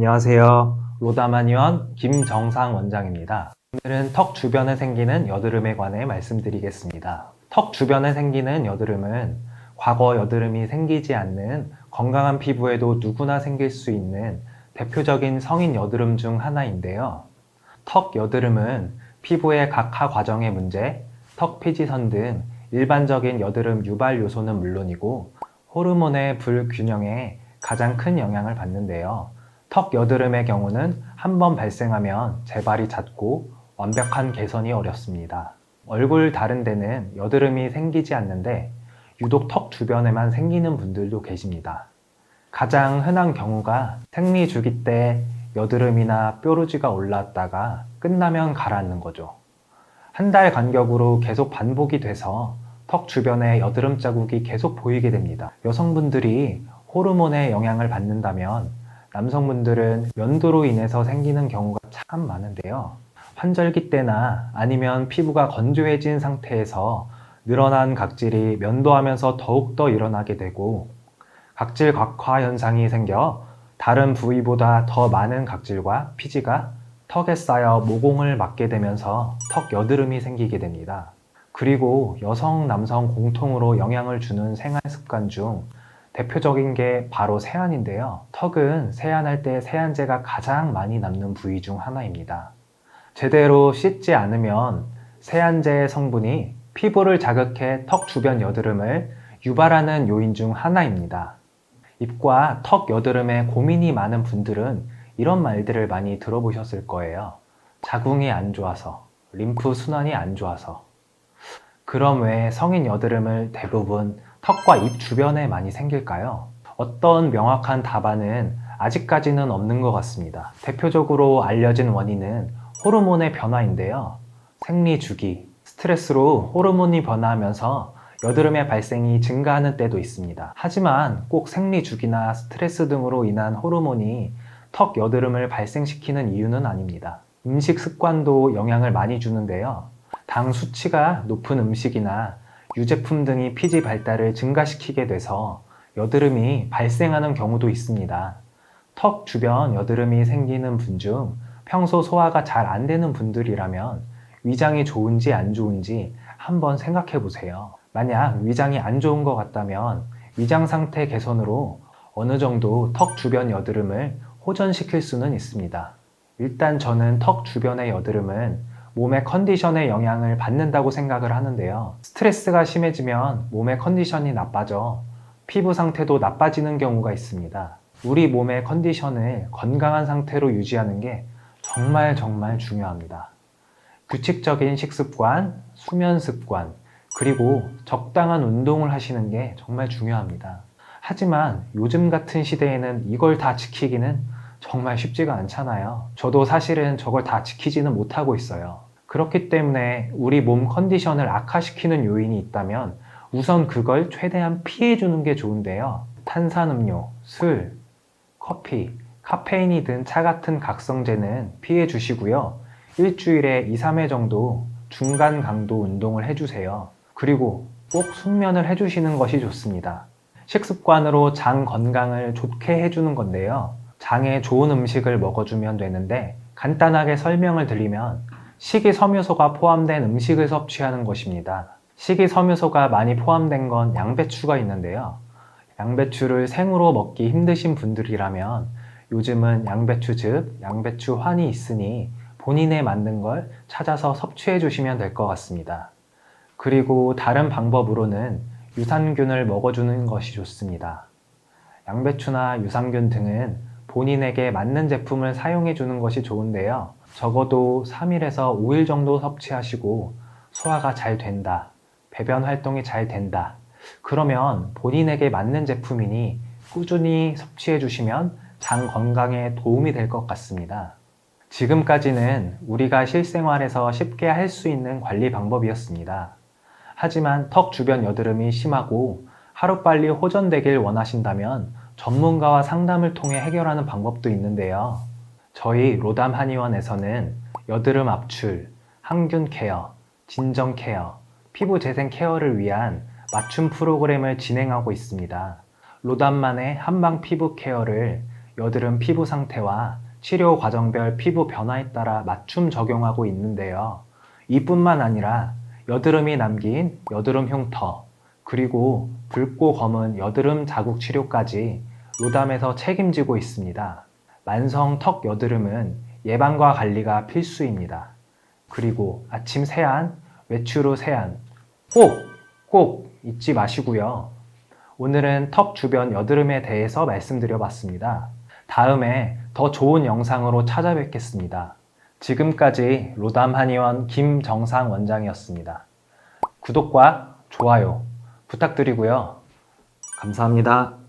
안녕하세요. 로담한의원 김정상 원장입니다. 오늘은 턱 주변에 생기는 여드름에 관해 말씀드리겠습니다. 턱 주변에 생기는 여드름은 과거 여드름이 생기지 않는 건강한 피부에도 누구나 생길 수 있는 대표적인 성인 여드름 중 하나인데요. 턱 여드름은 피부의 각하 과정의 문제, 턱 피지선 등 일반적인 여드름 유발 요소는 물론이고 호르몬의 불균형에 가장 큰 영향을 받는데요. 턱 여드름의 경우는 한번 발생하면 재발이 잦고 완벽한 개선이 어렵습니다. 얼굴 다른 데는 여드름이 생기지 않는데 유독 턱 주변에만 생기는 분들도 계십니다. 가장 흔한 경우가 생리 주기 때 여드름이나 뾰루지가 올라왔다가 끝나면 가라앉는 거죠. 한 달 간격으로 계속 반복이 돼서 턱 주변에 여드름 자국이 계속 보이게 됩니다. 여성분들이 호르몬의 영향을 받는다면 남성분들은 면도로 인해서 생기는 경우가 참 많은데요. 환절기 때나 아니면 피부가 건조해진 상태에서 늘어난 각질이 면도하면서 더욱더 일어나게 되고 각질 각화 현상이 생겨 다른 부위보다 더 많은 각질과 피지가 턱에 쌓여 모공을 맞게 되면서 턱 여드름이 생기게 됩니다. 그리고 여성, 남성 공통으로 영향을 주는 생활 습관 중 대표적인 게 바로 세안인데요. 턱은 세안할 때 세안제가 가장 많이 남는 부위 중 하나입니다. 제대로 씻지 않으면 세안제의 성분이 피부를 자극해 턱 주변 여드름을 유발하는 요인 중 하나입니다. 입과 턱 여드름에 고민이 많은 분들은 이런 말들을 많이 들어보셨을 거예요. 자궁이 안 좋아서, 림프 순환이 안 좋아서. 그럼 왜 성인 여드름을 대부분 턱과 입 주변에 많이 생길까요? 어떤 명확한 답안은 아직까지는 없는 것 같습니다. 대표적으로 알려진 원인은 호르몬의 변화인데요. 생리 주기, 스트레스로 호르몬이 변화하면서 여드름의 발생이 증가하는 때도 있습니다. 하지만 꼭 생리 주기나 스트레스 등으로 인한 호르몬이 턱 여드름을 발생시키는 이유는 아닙니다. 음식 습관도 영향을 많이 주는데요. 당 수치가 높은 음식이나 유제품 등이 피지 발달을 증가시키게 돼서 여드름이 발생하는 경우도 있습니다. 턱 주변 여드름이 생기는 분 중 평소 소화가 잘 안 되는 분들이라면 위장이 좋은지 안 좋은지 한번 생각해 보세요. 만약 위장이 안 좋은 것 같다면 위장 상태 개선으로 어느 정도 턱 주변 여드름을 호전시킬 수는 있습니다. 일단 저는 턱 주변의 여드름은 몸의 컨디션에 영향을 받는다고 생각을 하는데요. 스트레스가 심해지면 몸의 컨디션이 나빠져 피부 상태도 나빠지는 경우가 있습니다. 우리 몸의 컨디션을 건강한 상태로 유지하는 게 정말 중요합니다. 규칙적인 식습관, 수면 습관, 그리고 적당한 운동을 하시는 게 정말 중요합니다. 하지만 요즘 같은 시대에는 이걸 다 지키기는 정말 쉽지가 않잖아요. 저도 사실은 저걸 다 지키지는 못하고 있어요. 그렇기 때문에 우리 몸 컨디션을 악화시키는 요인이 있다면 우선 그걸 최대한 피해주는 게 좋은데요. 탄산음료, 술, 커피, 카페인이 든 차 같은 각성제는 피해 주시고요. 일주일에 2, 3회 정도 중간 강도 운동을 해주세요. 그리고 꼭 숙면을 해주시는 것이 좋습니다. 식습관으로 장 건강을 좋게 해주는 건데요. 장에 좋은 음식을 먹어주면 되는데 간단하게 설명을 드리면 식이섬유소가 포함된 음식을 섭취하는 것입니다. 식이섬유소가 많이 포함된 건 양배추가 있는데요. 양배추를 생으로 먹기 힘드신 분들이라면 요즘은 양배추즙, 양배추환이 있으니 본인에 맞는 걸 찾아서 섭취해 주시면 될 것 같습니다. 그리고 다른 방법으로는 유산균을 먹어주는 것이 좋습니다. 양배추나 유산균 등은 본인에게 맞는 제품을 사용해 주는 것이 좋은데요. 적어도 3일에서 5일 정도 섭취하시고 소화가 잘 된다, 배변 활동이 잘 된다. 그러면 본인에게 맞는 제품이니 꾸준히 섭취해 주시면 장 건강에 도움이 될 것 같습니다. 지금까지는 우리가 실생활에서 쉽게 할 수 있는 관리 방법이었습니다. 하지만 턱 주변 여드름이 심하고 하루빨리 호전되길 원하신다면 전문가와 상담을 통해 해결하는 방법도 있는데요. 저희 로담 한의원에서는 여드름 압출, 항균 케어, 진정 케어, 피부 재생 케어를 위한 맞춤 프로그램을 진행하고 있습니다. 로담만의 한방 피부 케어를 여드름 피부 상태와 치료 과정별 피부 변화에 따라 맞춤 적용하고 있는데요. 이뿐만 아니라 여드름이 남긴 여드름 흉터, 그리고 붉고 검은 여드름 자국 치료까지 로담에서 책임지고 있습니다. 만성 턱 여드름은 예방과 관리가 필수입니다. 그리고 아침 세안, 외출 후 세안 꼭 잊지 마시고요. 오늘은 턱 주변 여드름에 대해서 말씀드려봤습니다. 다음에 더 좋은 영상으로 찾아뵙겠습니다. 지금까지 로담 한의원 김정상 원장이었습니다. 구독과 좋아요 부탁드리고요. 감사합니다.